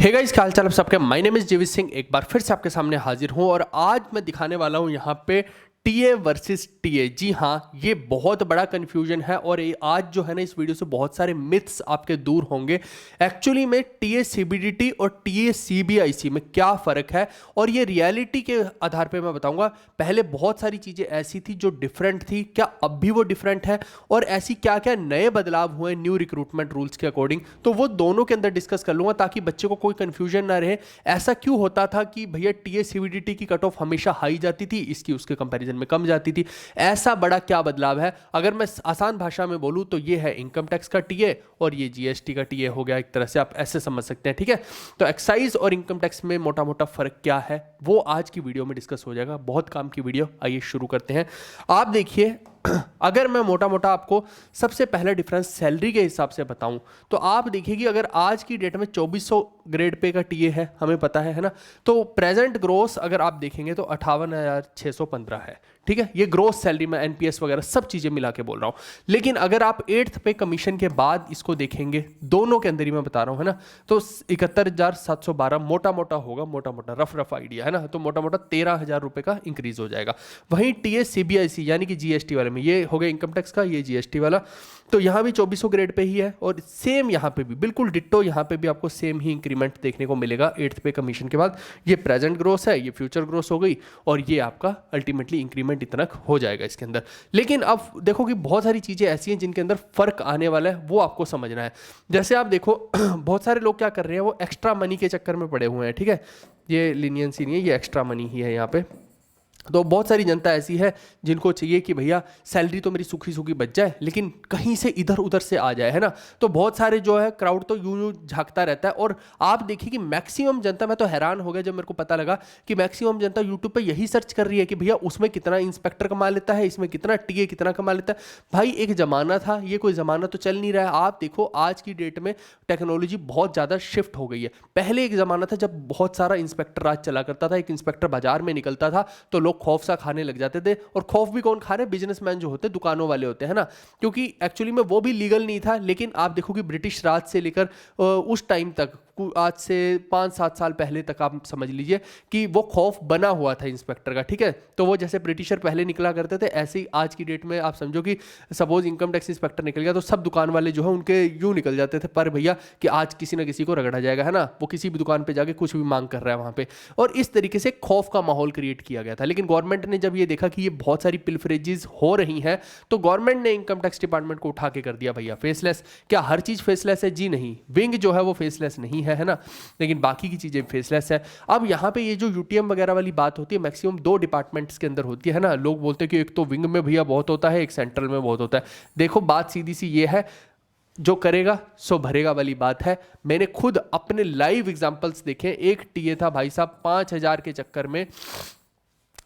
Hey guys, क्या हाल चाल आप सबके। माय नेम इज जीवित सिंह, एक बार फिर से आपके सामने हाजिर हूं और आज मैं दिखाने वाला हूं यहाँ पे टीए वर्सेस टीए। जी हाँ, ये बहुत बड़ा कंफ्यूजन है और ये आज जो है ना, इस वीडियो से बहुत सारे मिथ्स आपके दूर होंगे। एक्चुअली में टीए सीबीडीटी और टीए सीबीआईसी में क्या फ़र्क है और ये रियलिटी के आधार पे मैं बताऊंगा। पहले बहुत सारी चीज़ें ऐसी थी जो डिफरेंट थी, क्या अब भी वो डिफरेंट है, और ऐसी क्या क्या नए बदलाव हुए न्यू रिक्रूटमेंट रूल्स के अकॉर्डिंग, तो वो दोनों के अंदर डिस्कस कर लूंगा ताकि बच्चे को कोई कंफ्यूजन ना रहे। ऐसा क्यों होता था कि भैया टीए सीबीडीटी की कट ऑफ हमेशा हाई जाती थी, इसकी उसके कंपैरिजन में कम जाती थी। ऐसा बड़ा क्या बदलाव है? अगर मैं आसान भाषा में बोलूं तो ये है इनकम टैक्स का टीए और ये जीएसटी का टीए हो गया। एक तरह से आप ऐसे समझ सकते हैं, ठीक है। तो एक्साइज और इनकम टैक्स में मोटा मोटा फर्क क्या है वो आज की वीडियो में डिस्कस हो जाएगा। बहुत काम की वीडियो, आइए शुरू करते हैं। आप देखिए, अगर मैं मोटा मोटा आपको सबसे पहला डिफरेंस सैलरी के हिसाब से बताऊं तो आप देखिए कि अगर आज की डेट में 2400 ग्रेड पे का टीए है, हमें पता है ना, तो प्रेजेंट ग्रोस अगर आप देखेंगे तो 58,615 है, ठीक है। ये ग्रोस सैलरी में एनपीएस वगैरह सब चीजें मिला के बोल रहा हूं। लेकिन अगर आप 8th पे कमीशन के बाद इसको देखेंगे, दोनों के अंदर ही मैं बता रहा हूं, है ना, तो 71,712 मोटा मोटा होगा, मोटा मोटा रफ रफ आइडिया है ना, तो मोटा मोटा 13,000 रुपए का इंक्रीज हो जाएगा। वहीं टीए सीबीआईसी यानी कि जीएसटी वाले में, ये हो गया इनकम टैक्स का, ये जीएसटी वाला, तो यहाँ भी 2400 ग्रेड पे ही है और सेम यहाँ पे भी बिल्कुल डिट्टो, यहाँ पे भी आपको सेम ही इंक्रीमेंट देखने को मिलेगा 8th पे कमीशन के बाद। ये प्रेजेंट ग्रोस है, ये फ्यूचर ग्रोस हो गई और ये आपका अल्टीमेटली इंक्रीमेंट इतना हो जाएगा इसके अंदर। लेकिन अब देखो कि बहुत सारी चीज़ें ऐसी हैं जिनके अंदर फर्क आने वाला है, वो आपको समझना है। जैसे आप देखो बहुत सारे लोग क्या कर रहे हैं, वो एक्स्ट्रा मनी के चक्कर में पड़े हुए हैं, ठीक है। ये लीनियंसी नहीं है, ये एक्स्ट्रा मनी ही है यहाँ पे। तो बहुत सारी जनता ऐसी है जिनको चाहिए कि भैया सैलरी तो मेरी सूखी सूखी बच जाए लेकिन कहीं से इधर उधर से आ जाए, है ना। तो बहुत सारे जो है क्राउड तो यूं यूं झांकता रहता है और आप देखिए कि मैक्सिमम जनता, मैं तो हैरान हो गया जब मेरे को पता लगा कि मैक्सिमम जनता यूट्यूब पे यही सर्च कर रही है कि भैया उसमें कितना इंस्पेक्टर कमा लेता है, इसमें कितना टीए कितना कमा लेता है। भाई एक जमाना था, ये कोई जमाना तो चल नहीं रहा है। आप देखो आज की डेट में टेक्नोलॉजी बहुत ज़्यादा शिफ्ट हो गई है। पहले एक जमाना था जब बहुत सारा इंस्पेक्टर राज चला करता था, एक इंस्पेक्टर बाजार में निकलता था तो लोग खौफ सा खाने लग जाते थे। और खौफ भी कौन खा रहे? बिजनेसमैन जो होते, दुकानों वाले होते हैं ना, क्योंकि एक्चुअली में वो भी लीगल नहीं था। लेकिन आप देखो कि ब्रिटिश राज से लेकर उस टाइम तक, आज से 5-7 साल पहले तक आप समझ लीजिए कि वो खौफ बना हुआ था इंस्पेक्टर का, ठीक है। तो वो जैसे ब्रिटिशर पहले निकला करते थे, ऐसे ही आज की डेट में आप समझो कि सपोज इनकम टैक्स इंस्पेक्टर निकल गया तो सब दुकान वाले जो है उनके यूं निकल जाते थे, पर भैया कि आज किसी ना किसी को रगड़ा जाएगा, है ना। वो किसी भी दुकान पे जाके कुछ भी मांग कर रहा है वहां पे, और इस तरीके से खौफ का माहौल क्रिएट किया गया था। लेकिन गवर्नमेंट ने जब ये देखा कि ये बहुत सारी पिलफरेजेस हो रही हैं, तो गवर्नमेंट ने इनकम टैक्स डिपार्टमेंट को उठा के कर दिया भैया फेसलेस। क्या हर चीज फेसलेस है? जी नहीं, विंग जो है वो फेसलेस नहीं है ना, लेकिन बाकी की चीजें फेसलेस है। अब यहाँ पे ये जो यूटीएम वगैरह वाली बात होती है, मैक्सिमम 2 डिपार्टमेंट्स के अंदर होती है ना। लोग बोलते हैं कि एक तो विंग में भैया बहुत होता है, एक सेंट्रल में बहुत होता है। देखो बात सीधी सी ये है, जो करेगा सो भरेगा वाली बात है। मैंने खुद अपने लाइव एग्जांपल्स देखे। एक टीए था भाई साहब, 5,000 के चक्कर में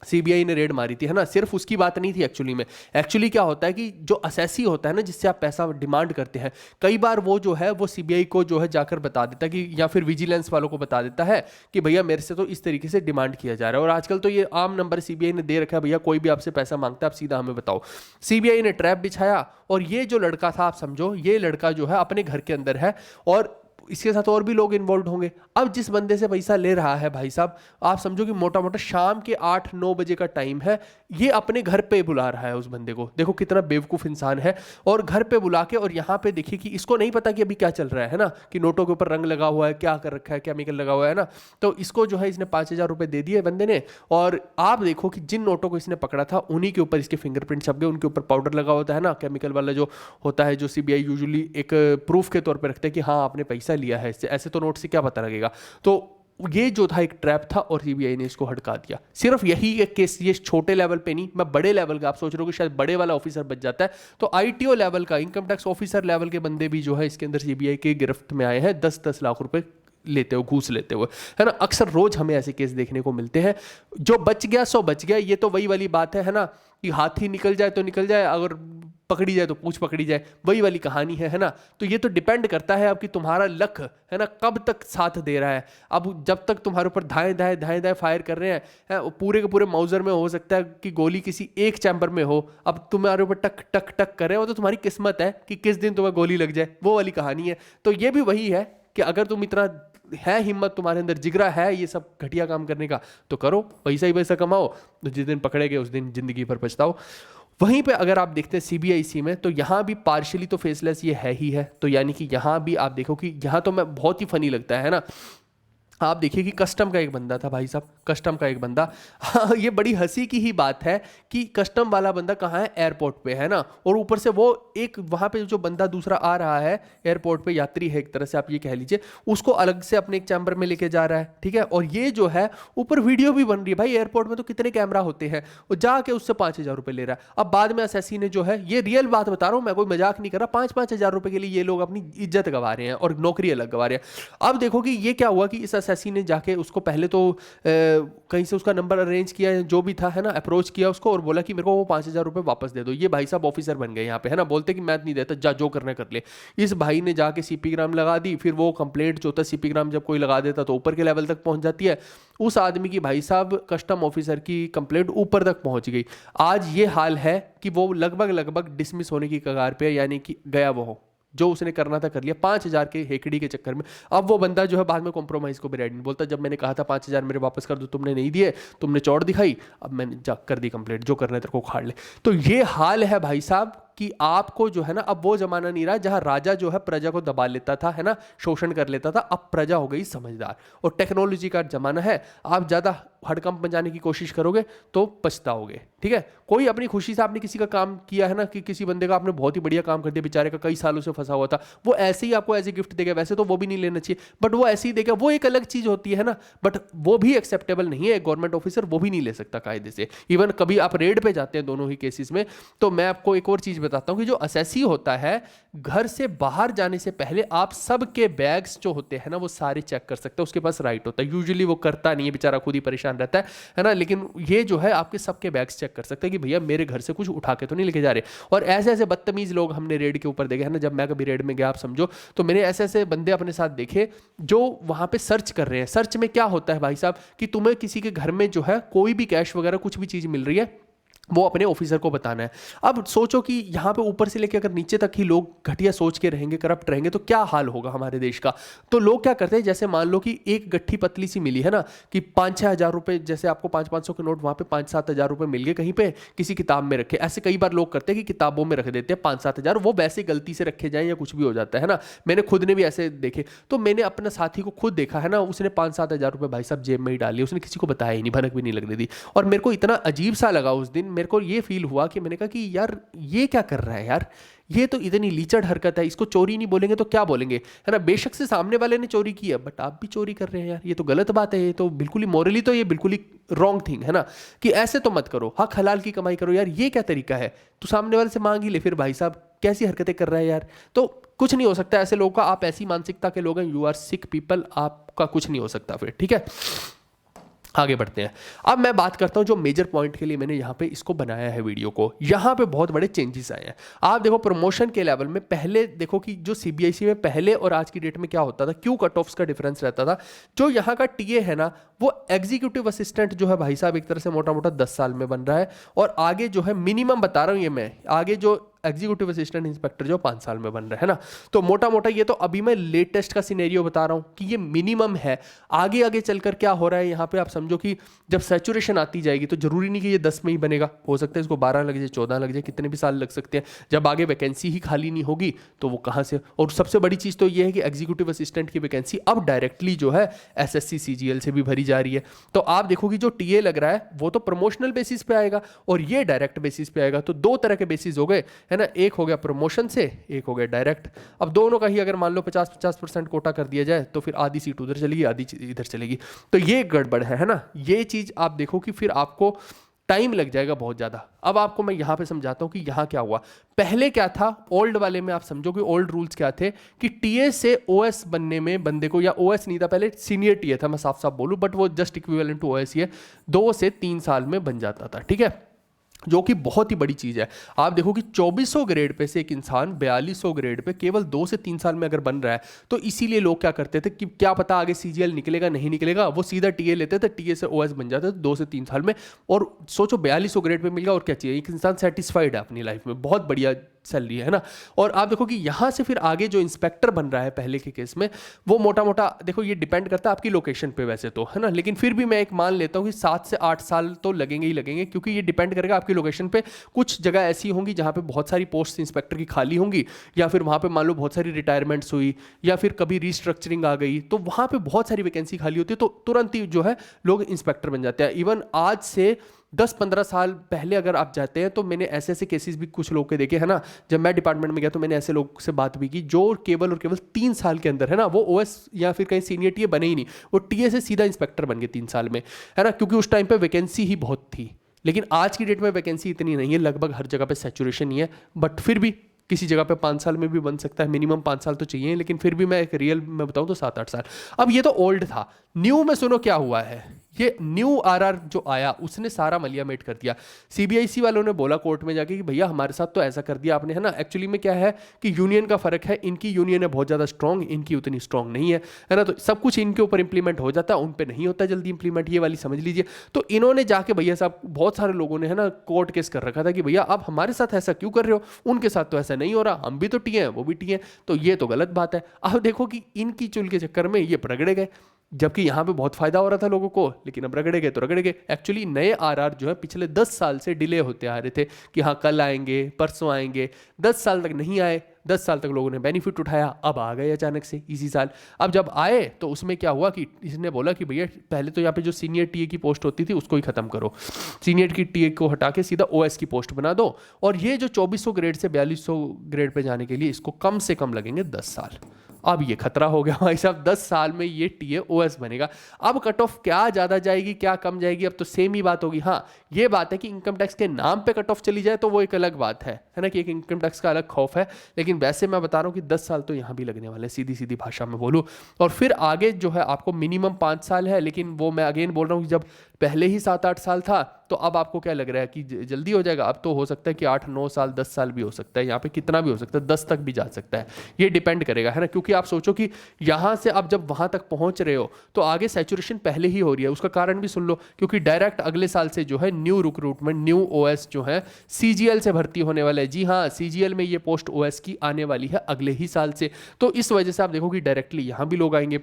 सीबीआई ने रेड मारी थी, है ना। सिर्फ उसकी बात नहीं थी एक्चुअली क्या होता है कि जो असेसी होता है ना, जिससे आप पैसा डिमांड करते हैं, कई बार वो जो है वो सीबीआई को जो है जाकर बता देता है कि, या फिर विजिलेंस वालों को बता देता है कि भैया मेरे से तो इस तरीके से डिमांड किया जा रहा है। और आजकल तो ये आम नंबर सीबीआई ने दे रखा है, भैया कोई भी आपसे पैसा मांगता है आप सीधा हमें बताओ। सीबीआई ने ट्रैप बिछाया और ये जो लड़का था, आप समझो ये लड़का जो है अपने घर के अंदर है और इसके साथ और भी लोग इन्वॉल्व होंगे। अब जिस बंदे से पैसा ले रहा है भाई साहब, आप समझो कि मोटा मोटा शाम के 8-9 बजे का टाइम है, ये अपने घर पे बुला रहा है उस बंदे को। देखो कितना बेवकूफ इंसान है। और घर पे बुला के, और यहाँ पे देखिए कि इसको नहीं पता कि अभी क्या चल रहा है ना, कि नोटों के ऊपर रंग लगा हुआ है, क्या कर रखा है, केमिकल लगा हुआ है ना। तो इसको जो है इसने 5,000 रुपए दे दिए बंदे ने, और आप देखो कि जिन नोटों को इसने पकड़ा था उन्हीं के ऊपर इसके फिंगरप्रिंट छप गए, उनके ऊपर पाउडर लगा होता है ना, केमिकल वाला जो होता है, जो सीबीआई यूजुअली एक प्रूफ के तौर पर रखते हैं कि हाँ आपने पैसा लिया है इससे। ऐसे तो नोट से क्या पता लगेगा। तो ये जो था एक ट्रैप था और सीबीआई ने इसको हटका दिया। सिर्फ यही एक केस, ये छोटे लेवल पे नहीं, मैं बड़े लेवल का, आप सोच रहे हो कि शायद बड़े वाला ऑफिसर बच जाता है, तो आईटीओ लेवल का, इनकम टैक्स ऑफिसर लेवल के बंदे भी जो है इसके अंदर सीबीआई के गिरफ्त में आए हैं, 10-10 लाख रुपए लेते हुए, घूस लेते हुए, है ना। अक्सर रोज हमें ऐसे केस देखने को मिलते हैं। जो बच गया सो बच गया, ये तो वही वाली बात है ना, कि हाथी निकल जाए तो निकल जाए, अगर पकड़ी जाए तो पूछ पकड़ी जाए, वही वाली कहानी है ना। तो ये तो डिपेंड करता है अब कि तुम्हारा लक है ना कब तक साथ दे रहा है। अब जब तक तुम्हारे ऊपर धाएं धाएं फायर कर रहे हैं, पूरे के पूरे माउजर में हो सकता है कि गोली किसी एक चैम्बर में हो, अब तुम्हारे ऊपर टक टक टक कर रहे हो, तो तुम्हारी किस्मत है कि किस दिन तुम्हें गोली लग जाए, वो वाली कहानी है। तो ये भी वही है कि अगर तुम इतना है हिम्मत तुम्हारे अंदर, जिगरा है ये सब घटिया काम करने का, तो करो, पैसा ही पैसा कमाओ, तो जिस दिन पकड़े गए उस दिन जिंदगी भर पछताओ। वहीं पे अगर आप देखते हैं सीबीआईसी में, तो यहाँ भी पार्शियली तो फेसलेस ये है ही है। तो यानी कि यहाँ भी आप देखो कि यहाँ तो मैं बहुत ही फनी लगता है ना, आप देखिए कि कस्टम का एक बंदा था भाई साहब, कस्टम का एक बंदा हाँ, ये बड़ी हंसी की ही बात है कि कस्टम वाला बंदा कहाँ है, एयरपोर्ट पे है ना, और ऊपर से वो एक वहाँ पे जो बंदा दूसरा आ रहा है एयरपोर्ट पे, यात्री है एक तरह से आप ये कह लीजिए, उसको अलग से अपने एक चैम्बर में लेके जा रहा है, ठीक है। और ये जो है ऊपर वीडियो भी बन रही है, भाई एयरपोर्ट में तो कितने कैमरा होते हैं, वो जाके उससे 5,000 रुपये ले रहा है। अब बाद में असैसी ने जो है, ये रियल बात बता रहा हूँ मैं, कोई मजाक नहीं कर रहा, 5,000 रुपये के लिए ये लोग अपनी इज्जत गंवा रहे हैं और नौकरी अलग गंवा रहे हैं। अब देखो कि ये क्या हुआ कि इस असैसी ने जाके उसको पहले तो कहीं से उसका नंबर अरेंज किया, जो भी था है ना, अप्रोच किया उसको और बोला कि मेरे को वो 5,000 रुपये वापस दे दो। ये भाई साहब ऑफिसर बन गए यहाँ पे है ना, बोलते कि मैं नहीं देता, जा जो करना कर ले। इस भाई ने जाके सीपी ग्राम लगा दी, फिर वो कंप्लेंट जो होता है सीपी ग्राम जब कोई लगा देता तो ऊपर के लेवल तक पहुंच जाती है। उस आदमी की भाई साहब कस्टम ऑफिसर की कंप्लेंट ऊपर तक पहुंच गई। आज ये हाल है कि वो लगभग डिसमिस होने की कगार पे, यानी कि गया वो जो उसने करना था कर लिया 5,000 के हेकड़ी के चक्कर में। अब वो बंदा जो है बाद में कॉम्प्रोमाइज को भी रेडी नहीं, बोलता जब मैंने कहा था 5,000 मेरे वापस कर दो, तुमने नहीं दिए, तुमने चौड़ दिखाई, अब मैंने जा कर दी कंप्लेंट, जो करना है तेरे को खाड़ ले। तो ये हाल है भाई साहब कि आपको जो है ना, अब वो जमाना नहीं रहा जहां राजा जो है प्रजा को दबा लेता था है ना, शोषण कर लेता था। अब प्रजा हो गई समझदार और टेक्नोलॉजी का जमाना है। आप ज्यादा हड़कंप मचाने की कोशिश करोगे तो पछताओगे, ठीक है। कोई अपनी खुशी से आपने किसी का काम किया है ना, कि किसी बंदे का आपने बहुत ही बढ़िया काम कर दिया, बेचारे का कई सालों से फंसा हुआ था, वो ऐसे ही आपको एज ए गिफ्ट देगा, वैसे तो वो भी नहीं लेना चाहिए, बट वो ऐसे ही देगा, वो एक अलग चीज होती है ना, बट वो भी एक्सेप्टेबल नहीं है। गवर्नमेंट ऑफिसर वो भी नहीं ले सकता कायदे से। इवन कभी आप रेड पे जाते हैं दोनों ही केसेस में, तो मैं आपको एक और चीज बताता हूं कि जो असेसी होता है, घर से बाहर जाने से पहले आप सबके बैग्स जो होते हैं ना वो सारे चेक कर सकते हैं, उसके पास राइट होता है। यूजुअली वो करता नहीं है, बेचारा खुद ही परेशान रहता है ना, लेकिन ये जो है आपके सबके बैग्स चेक कर सकते हैं कि भैया मेरे घर से कुछ उठा के तो नहीं लेके जा रहे। और ऐसे ऐसे बदतमीज लोग हमने रेड के ऊपर देखे हैं ना, जब मैं कभी रेड में गया आप समझो, तो मैंने ऐसे ऐसे बंदे अपने साथ देखे जो वहां पे सर्च कर रहे हैं। सर्च में क्या होता है भाई साहब कि तुम्हें किसी के घर में जो है कोई भी कैश वगैरह कुछ भी चीज मिल रही है, वो अपने ऑफिसर को बताना है। अब सोचो कि यहाँ पे ऊपर से लेकर अगर नीचे तक ही लोग घटिया सोच के रहेंगे, करप्ट रहेंगे, तो क्या हाल होगा हमारे देश का। तो लोग क्या करते हैं, जैसे मान लो कि एक गट्ठी पतली सी मिली है ना, कि 5-6 हज़ार रुपए, जैसे आपको 500-500 के नोट वहाँ पे 5-7 हज़ार रुपए मिल गए कहीं पे किसी किताब में रखे। ऐसे कई बार लोग करते हैं कि किताबों में रख देते हैं 5-7 हज़ार, वो वैसे गलती से रखे जाए या कुछ भी हो जाता है ना। मैंने खुद ने भी ऐसे देखे, तो मैंने अपने साथी को खुद देखा है ना, उसने 5-7 हज़ार रुपए भाई साहब जेब में ही डाल लिया, उसने किसी को बताया ही नहीं, भनक भी नहीं लगने दी। और मेरे को इतना अजीब सा लगा उस दिन, मेरे को ये फील हुआ कि मैंने कहा कि यार ये क्या कर रहा है यार, ये तो इतनी लीचड़ हरकत है, इसको चोरी नहीं बोलेंगे तो क्या बोलेंगे, है ना। बेशक से सामने वाले ने चोरी की है, बट आप भी चोरी कर रहे हैं यार, ये तो गलत बात है, ये तो बिल्कुल ही मॉरली तो ये बिल्कुल ही रॉन्ग थिंग है ना, कि ऐसे तो मत करो, हक हलाल की कमाई करो यार, ये क्या तरीका है। तो सामने वाले से मांग ही ले, फिर भाई साहब कैसी हरकतें कर रहा है यार। तो कुछ नहीं हो सकता ऐसे लोगों का, आप ऐसी मानसिकता के लोग हैं, यू आर सिक पीपल, आपका कुछ नहीं हो सकता फिर, ठीक है। आगे बढ़ते हैं। अब मैं बात करता हूं जो मेजर पॉइंट के लिए मैंने यहां पे इसको बनाया है वीडियो को। यहां पे बहुत बड़े चेंजेस आए हैं। आप देखो प्रमोशन के लेवल में, पहले देखो कि जो सीबीआईसी में पहले और आज की डेट में क्या होता था, क्यों कट ऑफ्स का डिफरेंस रहता था। जो यहाँ का टीए है ना, वो एग्जीक्यूटिव असिस्टेंट जो है भाई साहब एक तरह से मोटा मोटा 10 साल में बन रहा है, और आगे जो है मिनिमम बता रहा हूं ये मैं, आगे जो एग्जीक्यूटिव असिस्टेंट इंस्पेक्टर जो 5 साल में बन रहा है ना, तो मोटा मोटा ये तो अभी मैं लेटेस्ट का सिनेरियो बता रहा हूं कि ये मिनिमम है। आगे आगे चलकर क्या हो रहा है यहाँ पे आप समझो कि जब सैचुरेशन आती जाएगी तो जरूरी नहीं कि ये 10 में ही बनेगा, हो सकता है इसको 12 लग जाए, 14 लग जाए, कितने भी साल लग सकते हैं। जब आगे वैकेंसी ही खाली नहीं होगी तो वो कहाँ से। और सबसे बड़ी चीज़ तो ये है कि एग्जीक्यूटिव असिस्टेंट की वैकेंसी अब डायरेक्टली जो है एसएससी सीजीएल से भी भरी जा रही है। तो आप देखो कि जो टीए लग रहा है वो तो प्रमोशनल बेसिस पे आएगा और ये डायरेक्ट बेसिस पे आएगा। तो 2 तरह के बेसिस हो गए है ना, एक हो गया प्रमोशन से, एक हो गया डायरेक्ट। अब दोनों का ही अगर मान लो 50-50% कोटा कर दिया जाए तो फिर आधी सीट उधर चलेगी, आधी इधर चलेगी, तो ये गड़बड़ है ना। ये चीज आप देखो कि फिर आपको टाइम लग जाएगा बहुत ज्यादा। अब आपको मैं यहां पे समझाता हूं कि यहां क्या हुआ। पहले क्या था, ओल्ड वाले में आप समझो कि ओल्ड रूल्स क्या थे कि टीए से ओएस बनने में बंदे को, या ओएस नहीं था पहले, सीनियर टीए था, मैं साफ साफ बोलूं, बट वो जस्ट इक्विवेलेंट टू ओएस ही है, 2 से 3 साल में बन जाता था, ठीक है, जो कि बहुत ही बड़ी चीज़ है। आप देखो कि 2400 ग्रेड पे से एक इंसान 4200 ग्रेड पे केवल 2 से 3 साल में अगर बन रहा है, तो इसीलिए लोग क्या करते थे कि क्या पता आगे सीजीएल निकलेगा नहीं निकलेगा, वो सीधा टीए लेते थे, टीए से ओएस बन जाते थे 2 से 3 साल में। और सोचो 4200 ग्रेड पे मिल गया, और क्या चाहिए, एक इंसान सेटिस्फाइड है अपनी लाइफ में, बहुत बढ़िया चल रही है ना। और आप देखो कि यहाँ से फिर आगे जो इंस्पेक्टर बन रहा है पहले के केस में, वो मोटा मोटा देखो ये डिपेंड करता है आपकी लोकेशन पे वैसे तो, है ना, लेकिन फिर भी मैं एक मान लेता हूँ कि 7 से 8 साल तो लगेंगे ही लगेंगे, क्योंकि ये डिपेंड करेगा आपकी लोकेशन पे। कुछ जगह ऐसी होंगी जहाँ पे बहुत सारी पोस्ट इंस्पेक्टर की खाली होंगी, या फिर वहाँ पे मान लो बहुत सारी रिटायरमेंट्स हुई, या फिर कभी रीस्ट्रक्चरिंग आ गई, तो वहाँ पे बहुत सारी वैकेंसी खाली होती है, तो तुरंत ही जो है लोग इंस्पेक्टर बन जाते हैं। इवन आज से 10-15 साल पहले अगर आप जाते हैं तो मैंने ऐसे ऐसे केसेस भी कुछ लोग के देखे, है ना। जब मैं डिपार्टमेंट में गया तो मैंने ऐसे लोग से बात भी की जो केवल और केवल 3 साल के अंदर, है ना, वो ओएस या फिर कहीं सीनियर टीए बने ही नहीं, वो टीए से सीधा इंस्पेक्टर बन गए 3 साल में, है ना, क्योंकि उस टाइम पे वैकेंसी ही बहुत थी। लेकिन आज की डेट में वैकेंसी इतनी नहीं है, लगभग हर जगह पे सैचुरेशन ही है, बट फिर भी किसी जगह पे 5 साल में भी बन सकता है, मिनिमम 5 साल तो चाहिए, लेकिन फिर भी मैं एक रियल में बताऊं तो 7-8 साल। अब ये तो ओल्ड था, न्यू में सुनो क्या हुआ है। ये न्यू आरआर जो आया उसने सारा मलिया मेट कर दिया। सीबीआईसी वालों ने बोला कोर्ट में जाके कि भैया हमारे साथ तो ऐसा कर दिया आपने, है ना। एक्चुअली में क्या है कि यूनियन का फर्क है, इनकी यूनियन है बहुत ज़्यादा स्ट्रांग, इनकी उतनी स्ट्रांग नहीं है ना। तो सब कुछ इनके ऊपर इंप्लीमेंट हो जाता है, उन पर नहीं होता जल्दी इंप्लीमेंट, ये वाली समझ लीजिए। तो इन्होंने जाके भैया साहब बहुत सारे लोगों ने, है ना, कोर्ट केस कर रखा था कि भैया आप हमारे साथ ऐसा क्यों कर रहे हो, उनके साथ तो ऐसा नहीं हो रहा, हम भी तो टी हैं वो भी टी हैं, तो ये तो गलत बात है। अब देखो कि इनकी चुल के चक्कर में ये रगड़े गए, जबकि यहाँ पे बहुत फायदा हो रहा था लोगों को, लेकिन अब रगड़े गए तो रगड़े गए। एक्चुअली नए आरआर जो है पिछले 10 साल से डिले होते आ रहे थे कि हाँ कल आएंगे परसों आएंगे, 10 साल तक नहीं आए, 10 साल तक लोगों ने बेनिफिट उठाया, अब आ गए अचानक से इसी साल। अब जब आए तो उसमें क्या हुआ कि इसने बोला कि भैया पहले तो यहाँ पे जो सीनियर टीए की पोस्ट होती थी उसको ही खत्म करो, सीनियर की टीए को हटा के सीधा ओएस की पोस्ट बना दो, और ये जो 2400 ग्रेड से 4200 ग्रेड पे जाने के लिए इसको कम से कम लगेंगे 10 साल। अब ये खतरा हो गया भाई साहब, 10 साल में ये टीए ओएस बनेगा। अब कट ऑफ क्या ज़्यादा जाएगी क्या कम जाएगी, अब तो सेम ही बात होगी। हाँ ये बात है कि इनकम टैक्स के नाम पे कट ऑफ चली जाए तो वो एक अलग बात है ना, कि एक इनकम टैक्स का अलग खौफ है, लेकिन वैसे मैं बता रहा हूँ कि 10 साल तो यहाँ भी लगने वाले, सीधी सीधी भाषा में बोलूँ। और फिर आगे जो है आपको मिनिमम 5 साल है, लेकिन वो मैं अगेन बोल रहा हूँ कि जब पहले ही 7-8 साल था तो अब आपको क्या लग रहा है कि जल्दी हो जाएगा। अब तो हो सकता है कि 8-9 साल 10 साल भी हो सकता है, यहाँ पे कितना भी हो सकता है, 10 तक भी जा सकता है, ये डिपेंड करेगा, है ना। क्योंकि आप सोचो कि यहाँ से आप जब वहाँ तक पहुँच रहे हो तो आगे सैचुरेशन पहले ही हो रही है। उसका कारण भी सुन लो, क्योंकि डायरेक्ट अगले साल से जो है न्यू रिक्रूटमेंट, न्यू ओएस जो है सीजीएल से भर्ती होने वाला है। जी हाँ, सीजीएल में ये पोस्ट ओएस की आने वाली है अगले ही साल से, तो इस वजह से आप देखो कि डायरेक्टली यहाँ भी लोग आएंगे।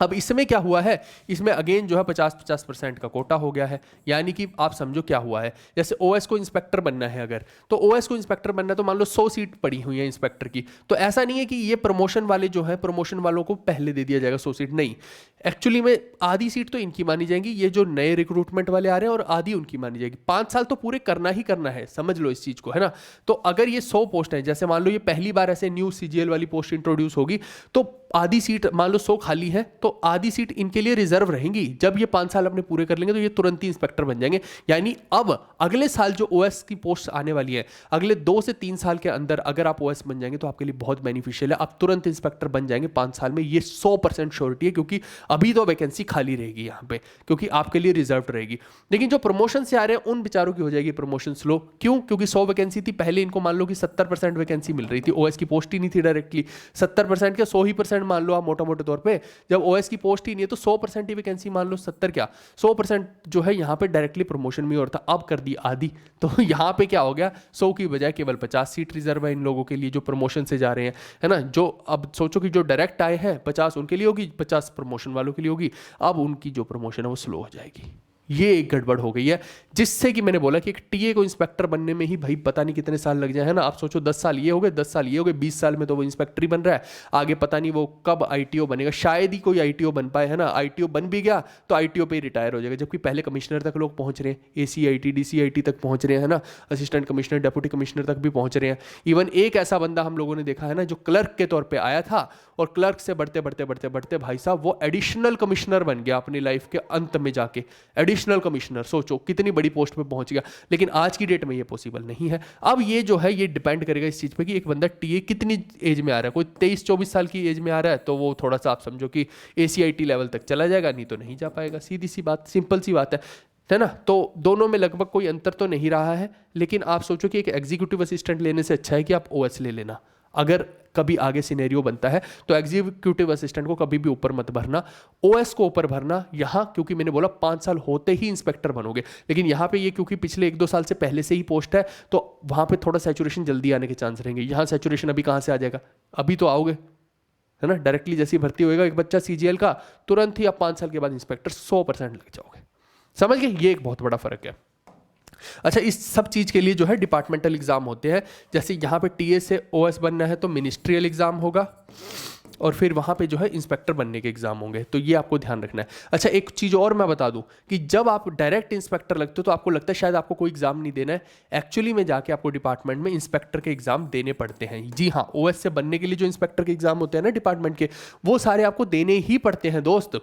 अब इसमें क्या हुआ है, इसमें अगेन जो है 50-50% का कोटा हो गया है, यानी कि आप समझो क्या हुआ है। जैसे ओएस को इंस्पेक्टर बनना है अगर, तो ओएस को इंस्पेक्टर बनना है तो मान लो 100 सीट पड़ी हुई है इंस्पेक्टर की, तो ऐसा नहीं है कि ये प्रमोशन वाले जो है प्रमोशन वालों को पहले दे दिया जाएगा 100 सीट, नहीं। एक्चुअली में आधी सीट तो इनकी मानी जाएगी, ये जो नए रिक्रूटमेंट वाले आ रहे हैं, और आधी उनकी मानी जाएगी। 5 साल तो पूरे करना ही करना है, समझ लो इस चीज को, है ना। तो अगर ये 100 पोस्ट है, जैसे मान लो ये पहली बार ऐसे न्यू सीजीएल वाली पोस्ट इंट्रोड्यूस होगी, तो आधी सीट मान लो 100 खाली है, तो आधी सीट इनके लिए रिजर्व रहेंगी। जब ये 5 साल अपने पूरे कर लेंगे तो ये तुरंत ही इंस्पेक्टर बन जाएंगे। यानी अब अगले साल जो ओएस की पोस्ट आने वाली है, अगले 2 से 3 साल के अंदर अगर आप ओएस बन जाएंगे तो आपके लिए बहुत बेनिफिशियल है, आप तुरंत इंस्पेक्टर बन जाएंगे 5 साल में, ये 100% श्योरिटी है। क्योंकि अभी तो वैकेंसी खाली रहेगी यहाँ पे, क्योंकि आपके लिए रिजर्व रहेगी। लेकिन जो प्रमोशन से आ रहे हैं उन बेचारों की हो जाएगी प्रमोशन स्लो। क्यों? क्योंकि 100 वैकेंसी थी पहले, इनको मान लो कि 70% वैकेंसी मिल रही थी, ओएस की पोस्ट ही नहीं थी डायरेक्टली। 70% क्या 100% मान लो मोटा मोटे तौर पे, जब ओएस की पोस्ट ही नहीं है तो 100% ही वैकेंसी मान लो, 70 क्या 100% जो है यहाँ पे डायरेक्टली प्रमोशन में और था, अब कर दी आधी। तो यहाँ पे क्या हो गया, 100 की बजाय केवल 50 सीट रिजर्व है इन लोगों के लिए जो प्रमोशन से जा रहे हैं, है ना। जो अब सोचो कि जो डायरेक्ट आए हैं 50 उनके लिए होगी, 50 प्रमोशन वालों के लिए होगी। अब उनकी जो प्रमोशन है वो स्लो हो जाएगी। ये एक गड़बड़ हो गई है, जिससे कि मैंने बोला कि एक टीए को इंस्पेक्टर बनने में ही भाई पता नहीं कितने साल लग जाए, है ना। आप सोचो 10 साल ये हो गए, 10 साल ये हो गए, 20 साल में तो वो इंस्पेक्टर ही बन रहा है। आगे पता नहीं वो कब आईटीओ बनेगा, शायद ही कोई आईटीओ बन पाए, है ना। आईटीओ बन भी गया तो आईटीओ पे ही रिटायर हो जाएगा, जबकि पहले कमिश्नर तक लोग पहुंच रहे हैं, एसीआईटी डीसीआईटी तक पहुंच रहे हैं, है ना। असिस्टेंट कमिश्नर डेप्यूटी कमिश्नर तक भी पहुंच रहे हैं। इवन एक ऐसा बंदा हम लोगों ने देखा है ना, जो क्लर्क के तौर पर आया था और क्लर्क से बढ़ते बढ़ते बढ़ते बढ़ते भाई साहब वो एडिशनल कमिश्नर बन गया अपनी लाइफ के अंत में जाके। एडिशनल कमिश्नर, सोचो कितनी बड़ी पोस्ट पे पहुंच गया। लेकिन आज की डेट में ये पॉसिबल नहीं है। अब ये जो है ये डिपेंड करेगा इस चीज पे कि एक बंदा टीए कितनी एज में आ रहा है। कोई 23-24 साल की एज में आ रहा है तो वो थोड़ा सा आप समझो कि एसीआईटी लेवल तक चला जाएगा, नहीं तो नहीं जा पाएगा। सीधी सी बात, सिंपल सी बात है ना। तो दोनों में लगभग कोई अंतर तो नहीं रहा है, लेकिन आप सोचो कि एक एग्जीक्यूटिव असिस्टेंट लेने से अच्छा है कि आप ओएस ले लेना। अगर कभी आगे सिनेरियो बनता है तो एग्जीक्यूटिव असिस्टेंट को कभी भी ऊपर मत भरना, ओएस को ऊपर भरना। यहाँ क्योंकि मैंने बोला 5 साल होते ही इंस्पेक्टर बनोगे, लेकिन यहाँ पे ये क्योंकि पिछले 1-2 साल से पहले से ही पोस्ट है तो वहाँ पे थोड़ा सैचुरेशन जल्दी आने के चांस रहेंगे। यहाँ सैचुरेशन अभी कहाँ से आ जाएगा, अभी तो आओगे, है ना, डायरेक्टली जैसी भर्ती होएगा एक बच्चा सीजीएल का, तुरंत ही आप 5 साल के बाद इंस्पेक्टर 100% लग जाओगे। समझ गए, ये एक बहुत बड़ा फर्क है। अच्छा, इस सब चीज़ के लिए जो है डिपार्टमेंटल एग्जाम होते हैं। जैसे यहाँ पे टीए से ओएस बनना है तो मिनिस्ट्रियल एग्जाम होगा, और फिर वहाँ पे जो है इंस्पेक्टर बनने के एग्जाम होंगे, तो ये आपको ध्यान रखना है। अच्छा, एक चीज़ और मैं बता दूं कि जब आप डायरेक्ट इंस्पेक्टर लगते हो तो आपको लगता है शायद आपको कोई एग्जाम नहीं देना है, एक्चुअली में जाके आपको डिपार्टमेंट में इंस्पेक्टर के एग्जाम देने पड़ते हैं। जी हाँ, ओएस से बनने के लिए जो इंस्पेक्टर के एग्जाम होते हैं ना डिपार्टमेंट के, वो सारे आपको देने ही पड़ते हैं दोस्त।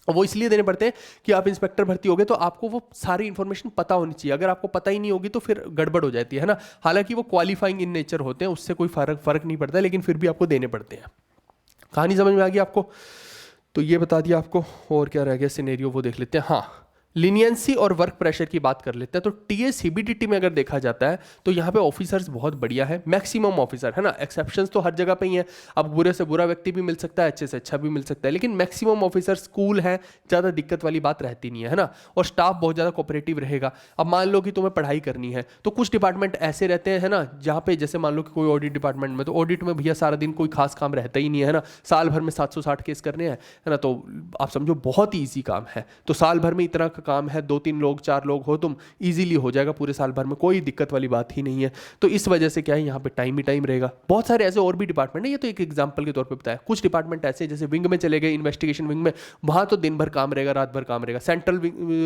वो इसलिए देने पड़ते हैं कि आप इंस्पेक्टर भर्ती होगे तो आपको वो सारी इंफॉर्मेशन पता होनी चाहिए। अगर आपको पता ही नहीं होगी तो फिर गड़बड़ हो जाती है ना। हालांकि वो क्वालिफाइंग इन नेचर होते हैं, उससे कोई फर्क नहीं पड़ता, लेकिन फिर भी आपको देने पड़ते हैं। कहानी समझ में आ गई आपको? तो ये बता दिया आपको, और क्या रह गया सिनेरियो वो देख लेते हैं। हाँ, लीनियंसी और वर्क प्रेशर की बात कर लेते हैं। तो टीए सीबीडीटी में अगर देखा जाता है तो यहाँ पे ऑफिसर्स बहुत बढ़िया है, मैक्सिमम ऑफिसर है ना। एक्सेप्शंस तो हर जगह पे ही है, अब बुरे से बुरा व्यक्ति भी मिल सकता है, अच्छे से अच्छा भी मिल सकता है, लेकिन मैक्सिमम ऑफिसर्स कूल है, ज़्यादा दिक्कत वाली बात रहती नहीं है ना। और स्टाफ बहुत ज़्यादा कोऑपरेटिव रहेगा। अब मान लो कि तुम्हें पढ़ाई करनी है तो कुछ डिपार्टमेंट ऐसे रहते हैं ना जहाँ पे, जैसे मान लो कि कोई ऑडिट डिपार्टमेंट में, तो ऑडिट में भैया सारा दिन कोई खास काम रहता ही नहीं है ना। साल भर में 760 केस करने हैं, है ना, तो आप समझो बहुत ही ईजी काम है। तो साल भर में इतना का काम है, 2-3 लोग 4 लोग हो तुम, इजीली हो जाएगा पूरे साल भर में, कोई दिक्कत वाली बात ही नहीं है। तो इस वजह से क्या है, यहाँ पे टाइम ही टाइम रहेगा। बहुत सारे ऐसे और भी डिपार्टमेंट है, ये तो एक एग्जांपल के तौर पे बताया। कुछ डिपार्टमेंट ऐसे जैसे विंग में चले गए, इन्वेस्टिगेशन विंग में, वहां तो दिन भर काम रहेगा, रात भर काम रहेगा। सेंट्रल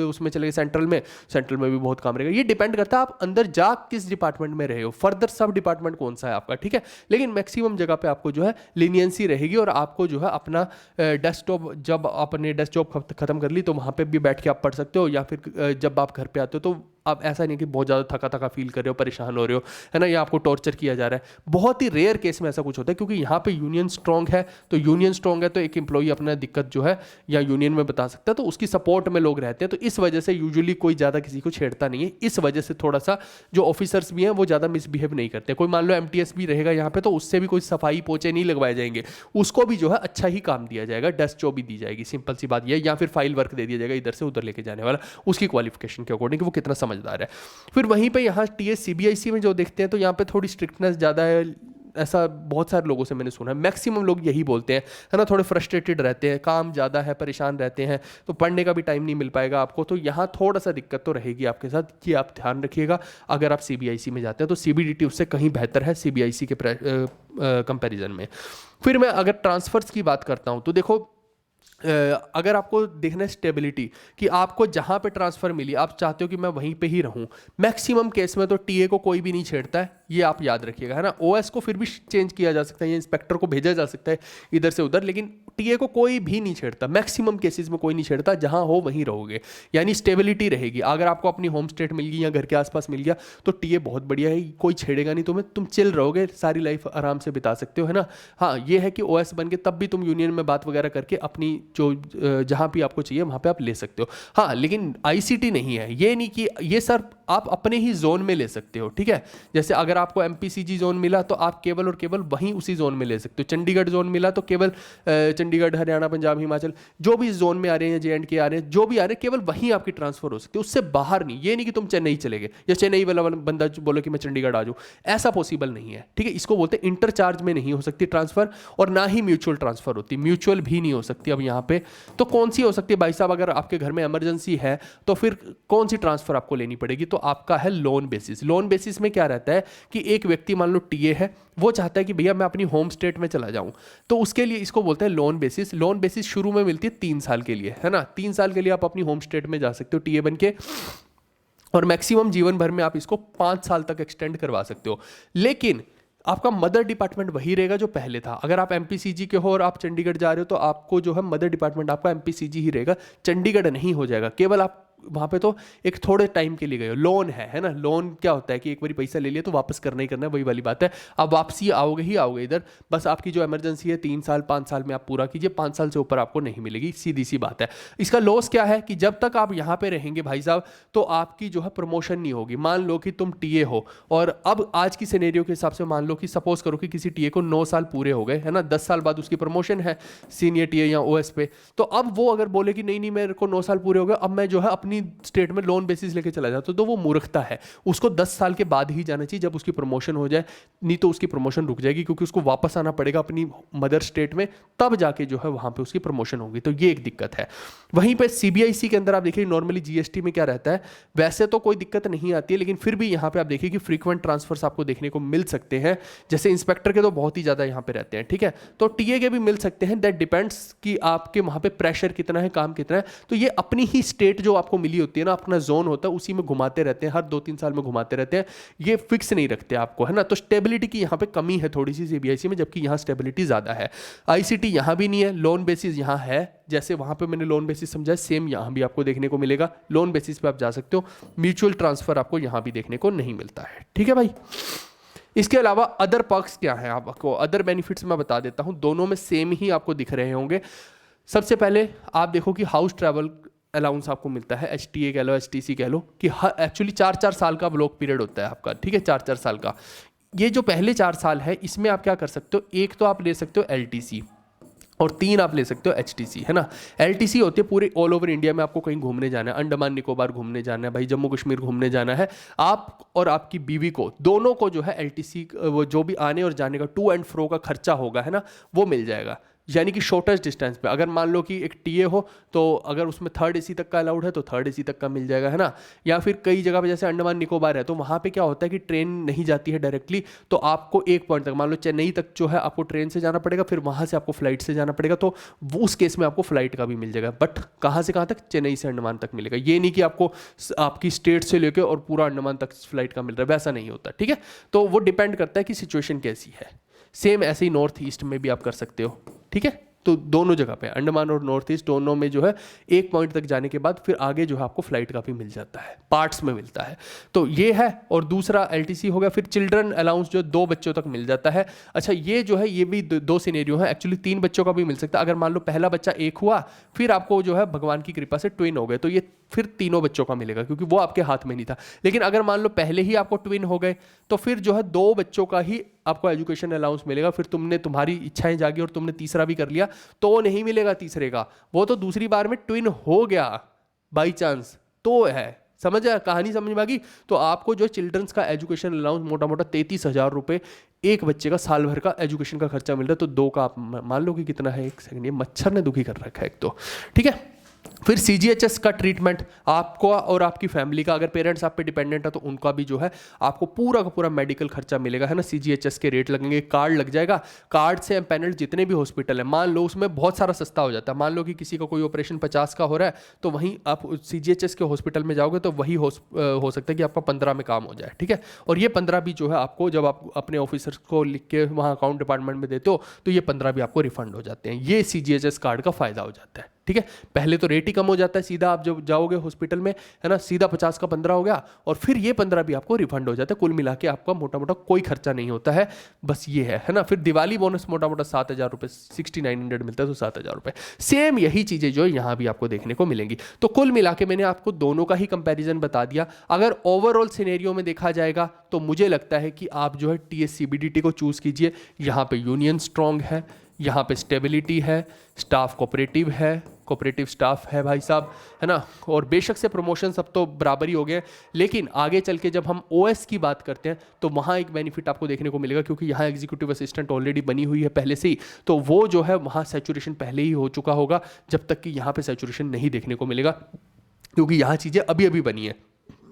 उसमें चले गए, सेंट्रल में भी बहुत काम रहेगा। ये डिपेंड करता है आप अंदर जा किस डिपार्टमेंट में रहे हो, फर्दर सब डिपार्टमेंट कौन सा है आपका, ठीक है। लेकिन मैक्सिमम जगह पे आपको जो है लीनियंसी रहेगी, और आपको जो है अपना डेस्कटॉप, जब आपने डेस्कटॉप खत्म कर ली तो वहां पे भी बैठ के आप पढ़ सकते हो, या फिर जब आप घर पे आते हो तो आप ऐसा नहीं कि बहुत ज़्यादा थका थका फील कर रहे हो, परेशान हो रहे हो, है ना, या आपको टॉर्चर किया जा रहा है। बहुत ही रेयर केस में ऐसा कुछ होता है, क्योंकि यहाँ पे यूनियन स्ट्रांग है। तो यूनियन स्ट्रांग है तो एक एम्प्लॉई अपना दिक्कत जो है या यूनियन में बता सकता है, तो उसकी सपोर्ट में लोग रहते हैं। तो इस वजह से यूजुअली कोई ज़्यादा किसी को छेड़ता नहीं है। इस वजह से थोड़ा सा जो ऑफिसर्स भी हैं वो ज़्यादा मिसबिहेव नहीं करते। कोई मान लो एमटीएस भी रहेगा यहाँ पे, तो उससे भी कोई सफाई पोछे नहीं लगवाए जाएंगे, उसको भी जो है अच्छा ही काम दिया जाएगा, डेस्क जॉब भी दी जाएगी, सिंपल सी बात यह, या फिर फाइल वर्क दे दिया जाएगा इधर से उधर लेके जाने वाला, उसकी क्वालिफिकेशन के अकॉर्डिंग वो कितना समझदार है। फिर वहीं पे यहाँ टीएस सीबीआईसी में जो देखते हैं तो यहाँ पे थोड़ी स्ट्रिक्टनेस ज़्यादा है। ऐसा बहुत सारे लोगों से मैंने सुना है, मैक्सिमम लोग यही बोलते हैं, है ना, थोड़े फ्रस्ट्रेटेड रहते हैं, काम ज़्यादा है, परेशान रहते हैं, तो पढ़ने का भी टाइम नहीं मिल पाएगा आपको। तो यहाँ थोड़ा सा दिक्कत तो रहेगी आपके साथ, कि आप ध्यान रखिएगा अगर आप सीबीआईसी में जाते हैं तो सीबीडीटी उससे कहीं बेहतर है सीबीआईसी के कंपैरिजन में। फिर मैं अगर ट्रांसफर्स की बात करता हूँ तो देखो, अगर आपको देखना है स्टेबिलिटी, कि आपको जहाँ पे ट्रांसफ़र मिली आप चाहते हो कि मैं वहीं पे ही रहूँ, मैक्सिमम केस में तो टीए को कोई भी नहीं छेड़ता है, ये आप याद रखिएगा, है ना। ओएस को फिर भी चेंज किया जा सकता है, या इंस्पेक्टर को भेजा जा सकता है इधर से उधर, लेकिन टीए को कोई भी नहीं छेड़ता, मैक्सिमम केसेस में कोई नहीं छेड़ता। जहाँ हो वहीं रहोगे, यानी स्टेबिलिटी रहेगी। अगर आपको अपनी होम स्टेट मिल गई या घर के आसपास मिल गया तो टीए बहुत बढ़िया है, कोई छेड़ेगा नहीं तुम्हें, तुम चिल रहोगे, सारी लाइफ आराम से बिता सकते हो, है ना। हाँ, ये है कि ओएस बन के तब भी तुम यूनियन में बात वगैरह करके अपनी जो जहाँ भी आपको चाहिए वहाँ पे आप ले सकते हो। हाँ, लेकिन आईसीटी नहीं है, ये नहीं कि ये सर आप अपने ही जोन में ले सकते हो, ठीक है। जैसे अगर आपको एमपीसीजी जोन मिला तो आप केवल और केवल वहीं उसी जोन में ले सकते हो। चंडीगढ़ जोन मिला तो केवल चंडीगढ़, हरियाणा, पंजाब, हिमाचल, जो भी जोन में आ रहे हैं, JNK आ रहे हैं, जो भी आ रहे हैं, केवल वहीं आपकी ट्रांसफर हो सकती है, उससे बाहर नहीं। ये नहीं कि तुम चेन्नई चले गए या चेन्नई वाला बंदा बोलो कि मैं चंडीगढ़ आ जाऊँ, ऐसा पॉसिबल नहीं है, ठीक है। इसको बोलते हैं इंटरचार्ज में नहीं हो सकती ट्रांसफर, और ना ही म्यूचुअल ट्रांसफर होती, म्यूचुअल भी नहीं हो सकती। अब यहाँ पे तो कौन सी हो सकती है भाई साहब, अगर आपके घर में इमरजेंसी है तो फिर कौन सी ट्रांसफर आपको लेनी पड़ेगी, तो आपका है लोन बेसिस। लोन बेसिस में क्या रहता है कि एक व्यक्ति मान लो टीए है, वो चाहता है कि भैया मैं अपनी होम स्टेट में चला जाऊं, तो उसके लिए इसको बोलते हैं लोन बेसिस। लोन बेसिस शुरू में मिलती है 3 साल के लिए, है ना, 3 साल के लिए आप अपनी होम स्टेट में जा सकते हो टीए बन के, और मैक्सिमम जीवन भर में आप इसको 5 साल तक एक्सटेंड करवा सकते हो। लेकिन आपका मदर डिपार्टमेंट वही रहेगा जो पहले था। अगर आप एमपीसीजी के हो और आप चंडीगढ़ जा रहे हो तो आपको जो है मदर डिपार्टमेंट आपका एमपीसीजी ही रहेगा, चंडीगढ़ नहीं हो जाएगा। केवल आप वहाँ पे तो एक थोड़े टाइम के लिए गए हो, लोन है ना। लोन क्या होता है कि एक बार पैसा ले लिया तो वापस करना ही करना है, वही वाली बात है। अब वापसी आओगे ही आओगे इधर, बस आपकी जो इमरजेंसी है 3 साल 5 साल में आप पूरा कीजिए, 5 साल से ऊपर आपको नहीं मिलेगी, सीधी सी बात है। इसका लॉस क्या है कि जब तक आप यहाँ पे रहेंगे भाई साहब तो आपकी जो है प्रमोशन नहीं होगी। मान लो कि तुम टीए हो और अब आज की सिनेरियो के हिसाब से मान लो कि सपोज करो कि किसी टीए को 9 साल पूरे हो गए है ना, 10 साल बाद उसकी प्रमोशन है सीनियर टीए या ओएस पे, तो अब वो अगर बोले कि नहीं मेरे को 9 साल पूरे हो गए, अब मैं जो है अपनी स्टेट में लोन बेसिस लेके चला जाता हूं, तो वो मूर्खता है। उसको 10 साल के बाद ही जाना चाहिए जब उसकी प्रमोशन हो जाए, नहीं तो उसकी प्रमोशन रुक जाएगी क्योंकि उसको वापस आना पड़ेगा अपनी मदर स्टेट में, तब जाके जो है वहां पे उसकी प्रमोशन होगी। तो ये एक दिक्कत है। वहीं पे सीबीआईसी के अंदर आप देखिए नॉर्मली जीएसटी में क्या रहता है, वैसे तो कोई दिक्कत नहीं आती है, लेकिन फिर भी यहाँ पे आप देखिए कि फ्रीक्वेंट ट्रांसफर्स आपको देखने को मिल सकते हैं। जैसे इंस्पेक्टर के तो बहुत ही ज्यादा यहाँ पे रहते हैं, ठीक है, तो टीए के भी मिल सकते हैं। दैट डिपेंड्स कि आपके वहां पे प्रेशर कितना है, काम कितना है। तो ये अपनी ही स्टेट जो आपको मिली होती है ना, अपना जोन होता है, उसी में घुमाते रहते हैं, हर 2-3 साल में घुमाते रहते हैं, ये फिक्स नहीं रखते आपको, है ना। तो स्टेबिलिटी की यहाँ पे कमी है थोड़ी सी सीबीआईसी में, जबकि यहाँ स्टेबिलिटी ज्यादा है। आईसीटी यहाँ भी नहीं है, लोन बेसिस यहाँ है, जैसे वहां पे मैंने लोन बेसिस समझा, सेम यहाँ भी आपको देखने को मिलेगा। लोन बेसिस पे आप जा सकते हो, म्यूचुअल ट्रांसफर आपको यहाँ भी देखने को नहीं मिलता है, ठीक है भाई। इसके अलावा अदर पर्क्स क्या है, आपको अदर बेनिफिट्स मैं बता देता हूं, दोनों में सेम ही आपको दिख रहे होंगे। सबसे पहले आप देखो कि हाउस ट्रैवल अलाउंस आपको मिलता है, एचटीए कह लो एचटीसी कह लो, कि एक्चुअली 4-4 साल का ब्लॉक पीरियड होता है आपका, ठीक है, 4-4 साल का। ये जो पहले 4 साल है इसमें आप क्या कर सकते हो, एक तो आप ले सकते हो एलटीसी और 3 आप ले सकते हो एचटीसी, है ना। एलटीसी होती है पूरे ऑल ओवर इंडिया में, आपको कहीं घूमने जाना है, अंडमान निकोबार घूमने जाना है भाई, जम्मू कश्मीर घूमने जाना है, आप और आपकी बीवी को दोनों को जो है एलटीसी, वो जो भी आने और जाने का टू एंड फ्रो का खर्चा होगा, है ना, वो मिल जाएगा। यानी कि शॉर्टेस्ट डिस्टेंस पे अगर मान लो कि एक टीए हो तो अगर उसमें 3rd एसी तक का अलाउड है तो 3rd एसी तक का मिल जाएगा, है ना। या फिर कई जगह पे जैसे अंडमान निकोबार है तो वहाँ पे क्या होता है कि ट्रेन नहीं जाती है डायरेक्टली, तो आपको एक पॉइंट तक, मान लो चेन्नई तक जो है आपको ट्रेन से जाना पड़ेगा, फिर वहाँ से आपको फ्लाइट से जाना पड़ेगा, तो वो उस केस में आपको फ्लाइट का भी मिल जाएगा। बट कहाँ से कहाँ तक, चेन्नई से अंडमान तक मिलेगा। ये नहीं कि आपको आपकी स्टेट से लेकर और पूरा अंडमान तक फ्लाइट का मिल रहा है, वैसा नहीं होता, ठीक है। तो वो डिपेंड करता है कि सिचुएशन कैसी है। सेम ऐसे ही नॉर्थ ईस्ट में भी आप कर सकते हो, ठीक है। तो दोनों जगह पे अंडमान और नॉर्थ ईस्ट दोनों में जो है एक पॉइंट तक जाने के बाद फिर आगे जो है आपको फ्लाइट का भी मिल जाता है, पार्ट्स में मिलता है। तो ये है, और दूसरा एलटीसी हो गया। फिर चिल्ड्रन अलाउंस जो 2 बच्चों तक मिल जाता है। अच्छा ये जो है ये भी 2 सिनेरियो है, एक्चुअली 3 बच्चों का भी मिल सकता है। अगर मान लो पहला बच्चा 1 हुआ, फिर आपको जो है भगवान की कृपा से ट्विन हो गए, तो ये फिर 3 बच्चों का मिलेगा, क्योंकि वो आपके हाथ में नहीं था। लेकिन अगर मान लो पहले ही आपको ट्विन हो गए तो फिर जो है 2 बच्चों का ही आपको एजुकेशन अलाउंस मिलेगा। फिर तुम्हारी इच्छाएं जागी और तुमने तीसरा भी कर लिया तो नहीं मिलेगा तीसरे का, वो तो दूसरी बार में ट्विन हो गया बाई चांस, तो है, समझ आया, कहानी समझ में आ गई। तो आपको जो चिल्ड्रंस का एजुकेशन अलाउंस मोटा मोटा 33,000 रुपए एक बच्चे का साल भर का एजुकेशन का खर्चा मिल रहा है। तो 2 का आप मान लो कि कितना है, एक सेकंड, ये मच्छर ने दुखी कर रखा है एक तो, ठीक है। फिर सीजीएचएस का ट्रीटमेंट आपको और आपकी फैमिली का, अगर पेरेंट्स आप पे डिपेंडेंट है तो उनका भी जो है आपको पूरा का पूरा मेडिकल खर्चा मिलेगा, है ना। सीजीएचएस के रेट लगेंगे, कार्ड लग जाएगा, कार्ड से एम्पैनल्ड जितने भी हॉस्पिटल है, मान लो उसमें बहुत सारा सस्ता हो जाता है। मान लो कि किसी का कोई ऑपरेशन 50 का हो रहा है तो वहीं आप सीजीएचएस के हॉस्पिटल में जाओगे तो वही हो सकता है कि आपका 15 में काम हो जाए, ठीक है। और ये 15 भी जो है आपको, जब आप अपने ऑफिसर्स को लिख के वहाँ अकाउंट डिपार्टमेंट में देते हो तो ये 15 भी आपको रिफंड हो जाते हैं। ये सीजीएचएस कार्ड का फायदा हो जाता है, ठीक है। पहले तो रेट ही कम हो जाता है, सीधा आप जब जाओगे हॉस्पिटल में, है ना, सीधा 50 का 15 हो गया, और फिर ये 15 भी आपको रिफंड हो जाता है। कुल मिला के आपका मोटा मोटा कोई खर्चा नहीं होता है, बस ये है ना। फिर दिवाली बोनस मोटा मोटा 7,000 रुपये, 6,900 मिलता है, तो 7,000 रुपये। सेम यही चीजें जो यहाँ भी आपको देखने को मिलेंगी। तो कुल मिला के मैंने आपको दोनों का ही कंपेरिजन बता दिया। अगर ओवरऑल सिनेरियो में देखा जाएगा तो मुझे लगता है कि आप जो है टीएससीबीडीटी को चूज कीजिए। यहाँ पे यूनियन स्ट्रांग है, यहाँ पे स्टेबिलिटी है, स्टाफ कोऑपरेटिव है, कोऑपरेटिव स्टाफ है भाई साहब, है ना। और बेशक से प्रमोशन सब तो बराबर ही हो गए, लेकिन आगे चल के जब हम ओएस की बात करते हैं तो वहाँ एक बेनिफिट आपको देखने को मिलेगा, क्योंकि यहाँ एग्जीक्यूटिव असिस्टेंट ऑलरेडी बनी हुई है पहले से ही, तो वो जो है वहाँ सैचुरेशन पहले ही हो चुका होगा, जब तक कि यहाँ पे सैचुरेशन नहीं देखने को मिलेगा, क्योंकि यहाँ चीज़ें अभी अभी बनी है।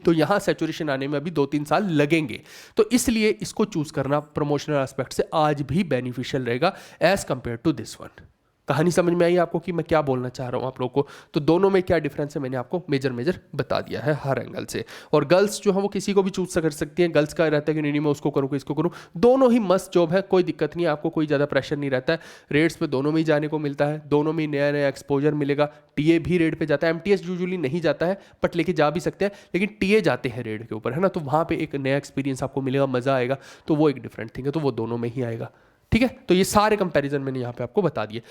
तो यहाँ सैचुरेशन आने में अभी 2-3 साल लगेंगे। तो इसलिए इसको चूज करना प्रमोशनल एस्पेक्ट से आज भी बेनिफिशियल रहेगा as compare to this one. कहानी समझ में आई आपको कि मैं क्या बोलना चाह रहा हूँ आप लोगों को? तो दोनों में क्या डिफरेंस है मैंने आपको मेजर बता दिया है हर एंगल से। और गर्ल्स जो है वो किसी को भी चूज कर सकती हैं। गर्ल्स का रहता है कि नहीं मैं उसको करूँ, इसको करूँ, दोनों ही मस्त जॉब है, कोई दिक्कत नहीं है, आपको कोई ज़्यादा प्रेशर नहीं रहता है। रेट्स पे दोनों में ही जाने को मिलता है, दोनों में नया नया एक्सपोजर मिलेगा। टीए भी रेड पे जाता है, एमटीएस यूजुअली नहीं जाता है बट लेके जा भी सकते हैं, लेकिन टीए जाते हैं रेड के ऊपर, है ना। तो वहाँ पे एक नया एक्सपीरियंस आपको मिलेगा, मज़ा आएगा, तो वो एक डिफरेंट थिंग है, तो वो दोनों में ही आएगा। ठीक है, तो ये सारे कंपैरिजन मैंने यहाँ पे आपको बता दिए।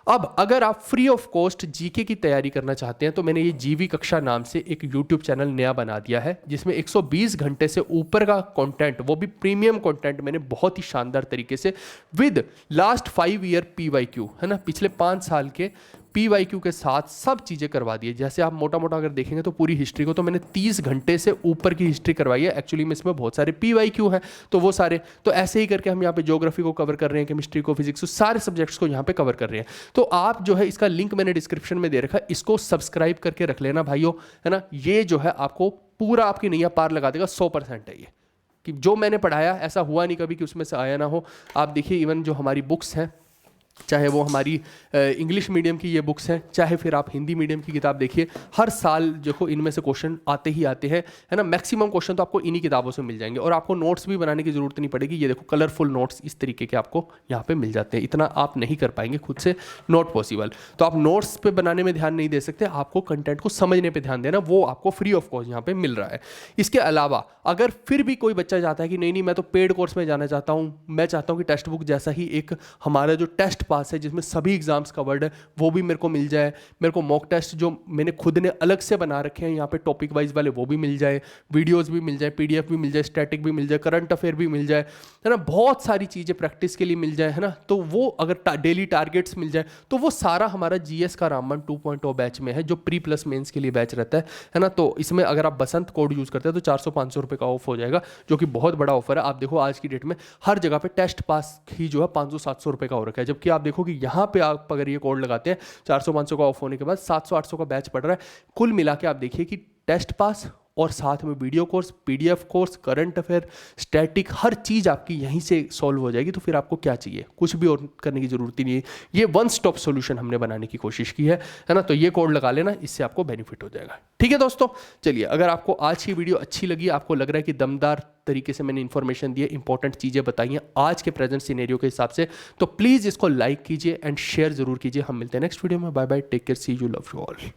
अब अगर आप फ्री ऑफ कॉस्ट जीके की तैयारी करना चाहते हैं तो मैंने ये जीवी कक्षा नाम से एक यूट्यूब चैनल नया बना दिया है, जिसमें 120 घंटे से ऊपर का कंटेंट, वो भी प्रीमियम कंटेंट मैंने बहुत ही शानदार तरीके से विद लास्ट 5 ईयर PYQ, है ना, पिछले 5 साल के PYQ के साथ सब चीज़ें करवा दी है। जैसे आप मोटा मोटा अगर देखेंगे तो पूरी हिस्ट्री को तो मैंने 30 घंटे से ऊपर की हिस्ट्री करवाई है। एक्चुअली में इसमें बहुत सारे PYQ हैं, तो वो सारे, तो ऐसे ही करके हम यहाँ पे ज्योग्राफी को कवर कर रहे हैं, केमिस्ट्री को, फिजिक्स को, सारे सब्जेक्ट्स को यहाँ पे कवर कर रहे हैं। तो आप जो है इसका लिंक मैंने डिस्क्रिप्शन में दे रखा है, इसको सब्सक्राइब करके रख लेना भाइयों, है ना। ये जो है आपको पूरा आपकी नैया पार लगा देगा, 100% है ये, कि जो मैंने पढ़ाया ऐसा हुआ नहीं कभी कि उसमें से आया ना हो। आप देखिए इवन जो हमारी बुक्स हैं, चाहे वो हमारी इंग्लिश मीडियम की ये बुक्स हैं, चाहे फिर आप हिंदी मीडियम की किताब देखिए, हर साल देखो इनमें से क्वेश्चन आते ही आते हैं, है ना। मैक्सिमम क्वेश्चन तो आपको इन्हीं किताबों से मिल जाएंगे, और आपको नोट्स भी बनाने की जरूरत नहीं पड़ेगी। ये देखो कलरफुल नोट्स इस तरीके के आपको यहाँ पे मिल जाते हैं। इतना आप नहीं कर पाएंगे खुद से, नॉट पॉसिबल। तो आप नोट्स पे बनाने में ध्यान नहीं दे सकते, आपको कंटेंट को समझने पर ध्यान देना, वो आपको फ्री ऑफ कॉस्ट यहाँ पे मिल रहा है। इसके अलावा अगर फिर भी कोई बच्चा चाहता है कि नहीं मैं तो पेड कोर्स में जाना चाहता हूँ, मैं चाहता हूँ कि टेक्स्ट बुक जैसा ही एक हमारा जो टेस्ट पास है जिसमें सभी एग्जाम्स कवर्ड है वो भी मेरे को मिल जाए, मेरे को मॉक टेस्ट जो मैंने खुद ने अलग से बना रखे हैं यहाँ पे टॉपिक वाइज वाले वो भी मिल जाए, वीडियोस भी मिल जाए, PDF भी मिल जाए, स्टैटिक भी मिल जाए, करंट अफेयर भी मिल जाए, है ना, बहुत सारी चीज़ें प्रैक्टिस के लिए मिल जाए, है ना। तो वो अगर डेली टारगेट्स मिल जाए तो वो सारा हमारा GS का रामबन 2.0 बैच में है, जो प्री प्लस मेंस के लिए बैच रहता है ना। तो इसमें अगर आप बसंत कोड यूज़ करते हैं तो 400-500 रुपये का ऑफ हो जाएगा, जो कि बहुत बड़ा ऑफर है। आप देखो आज की डेट में हर जगह पे टेस्ट पास ही जो है 500-700 रुपये का हो रखा है, जबकि आप देखो कि यहाँ पे आप अगर ये कोड लगाते हैं 400-500 का ऑफ होने के बाद 700-800 का बैच पड़ रहा है। कुल मिला के आप देखिए कि टेस्ट पास और साथ में video course, PDF course, current affair, static, हर चीज़ आपकी यहीं से सॉल्व हो जाएगी। तो फिर आपको क्या चाहिए, कुछ भी और करने की जरूरत ही नहीं है। ये वन स्टॉप सॉल्यूशन हमने बनाने की कोशिश की है ना। तो ये कोड लगा लेना, इससे आपको बेनिफिट हो जाएगा। ठीक है दोस्तों, चलिए, अगर आपको आज की वीडियो अच्छी लगी, आपको लग रहा है कि दमदार तरीके से मैंने इन्फॉर्मेशन दी है, इंपॉर्टेंट चीज़ें बताई हैं आज के प्रेजेंट सिनेरियो के हिसाब से, तो प्लीज़ इसको लाइक कीजिए एंड शेयर जरूर कीजिए। हम मिलते हैं नेक्स्ट वीडियो में। Bye bye, take care, see you, love you all.